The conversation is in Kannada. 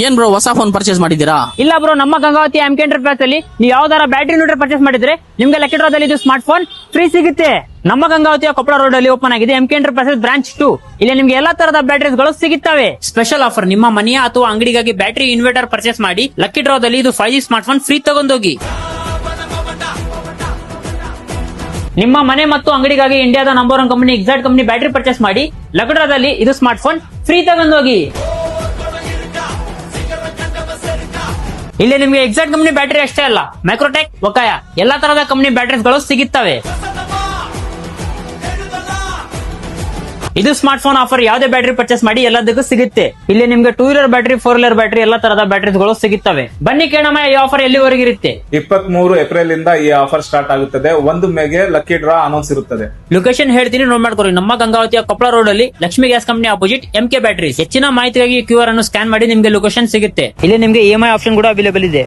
ಏನ್ ಬ್ರೋ ಹೊಸ ಫೋನ್ ಪರ್ಚೇಸ್ ಮಾಡಿದ್ದೀರಾ? ಇಲ್ಲ ಬ್ರೋ, ನಮ್ಮ ಗಂಗಾವತಿ MK ಎಂಟರ್ಪ್ರೈಸ್ ಅಲ್ಲಿ ನೀವು ಯಾವ್ದಾರ ಬ್ಯಾಟರಿ ಇನ್ವರ್ಟರ್ ಪರ್ಚೇಸ್ ಮಾಡಿದ್ರೆ ನಿಮ್ಗೆ ಲಕ್ಕಿ ಡ್ರಾದಲ್ಲಿ ಇದು ಸ್ಮಾರ್ಟ್ ಫೋನ್ ಫ್ರೀ ಸಿಗುತ್ತೆ. ನಮ್ಮ ಗಂಗಾವತಿಯ ಕೊಪ್ಪಳ ರೋಡ್ ಅಲ್ಲಿ ಓಪನ್ ಆಗಿದೆ MK ಎಂಟರ್ಪ್ರೈಸಸ್ ಬ್ರಾಂಚ್ 2. ಇಲ್ಲಿ ನಿಮ್ಗೆ ಎಲ್ಲಾ ತರದ ಬ್ಯಾಟರೀಸ್ ಗಳು ಸಿಗುತ್ತವೆ. ಸ್ಪೆಷಲ್ ಆಫರ್, ನಿಮ್ಮ ಮನೆಯ ಅಥವಾ ಅಂಗಡಿಗಾಗಿ ಬ್ಯಾಟರಿ ಇನ್ವರ್ಟರ್ ಪರ್ಚೇಸ್ ಮಾಡಿ ಲಕ್ಕಿ ಡ್ರಾದಲ್ಲಿ ಇದು 5G ಸ್ಮಾರ್ಟ್ ಫೋನ್ ಫ್ರೀ ತಗೊಂಡೋಗಿ. ನಿಮ್ಮ ಮನೆ ಮತ್ತು ಅಂಗಡಿಗಾಗಿ ಇಂಡಿಯಾದ number 1 company exact company battery purchase ಮಾಡಿ ಲಕ್ಕಿ ಡ್ರಾದಲ್ಲಿ ಇದು ಸ್ಮಾರ್ಟ್ ಫೋನ್ ಫ್ರೀ ತಗೊಂಡೋಗಿ. ಇಲ್ಲಿ ನಿಮ್ಗೆ ಎಕ್ಸಾಕ್ಟ್ ಕಂಪನಿ ಬ್ಯಾಟರಿ ಅಷ್ಟೇ ಅಲ್ಲ, ಮೈಕ್ರೋಟೆಕ್, ವಕಾಯ ಎಲ್ಲಾ ತರದ ಕಂಪನಿ ಬ್ಯಾಟರೀಸ್ ಗಳು ಸಿಗುತ್ತವೆ. ಇದು ಸ್ಮಾರ್ಟ್ ಫೋನ್ ಆಫರ್, ಯಾವುದೇ ಬ್ಯಾಟರಿ ಪರ್ಚೇಸ್ ಮಾಡಿ ಎಲ್ಲದಕ್ಕೂ ಸಿಗುತ್ತೆ. ಇಲ್ಲಿ ನಿಮ್ಗೆ 2 ವೀಲರ್ ಬ್ಯಾಟರಿ, 4 ವೀಲರ್ ಬ್ಯಾಟರಿ ಎಲ್ಲಾ ತರದ ಬ್ಯಾಟರೀಸ್ ಗಳು ಸಿಗುತ್ತವೆ. ಬನ್ನಿ ಕೇಳೋಣ ಈ ಆಫರ್ ಎಲ್ಲಿವರೆಗೆ ಇರುತ್ತೆ. 23 ಏಪ್ರಿಲ್ ಇಂದ ಈ ಆಫರ್ ಸ್ಟಾರ್ಟ್ ಆಗುತ್ತದೆ. 1 ಮೇಗೆ ಲಕ್ಕಿ ಡ್ರಾ ಅನೌನ್ಸ್ ಇರುತ್ತದೆ. ಲೊಕೇಶನ್ ಹೇಳ್ತೀನಿ, ನೋಟ್ ಮಾಡ್ಕೊಳ್ಳಿ. ನಮ್ಮ ಗಂಗಾವತಿಯ ಕೊಪ್ಪಳ ರೋಡ್ ಅಲ್ಲಿ Lakshmi gas company opposite MK batteries. ಹೆಚ್ಚಿನ ಮಾಹಿತಿಗಾಗಿ QR ಅನ್ನು ಸ್ಕ್ಯಾನ್ ಮಾಡಿ ನಿಮ್ಗೆ ಲೊಕೇಶನ್ ಸಿಗುತ್ತೆ. ಇಲ್ಲಿ ನಿಮ್ಗೆ EMI ಆಪ್ಷನ್ ಕೂಡ ಅವೈಲೇಬಲ್ ಇದೆ.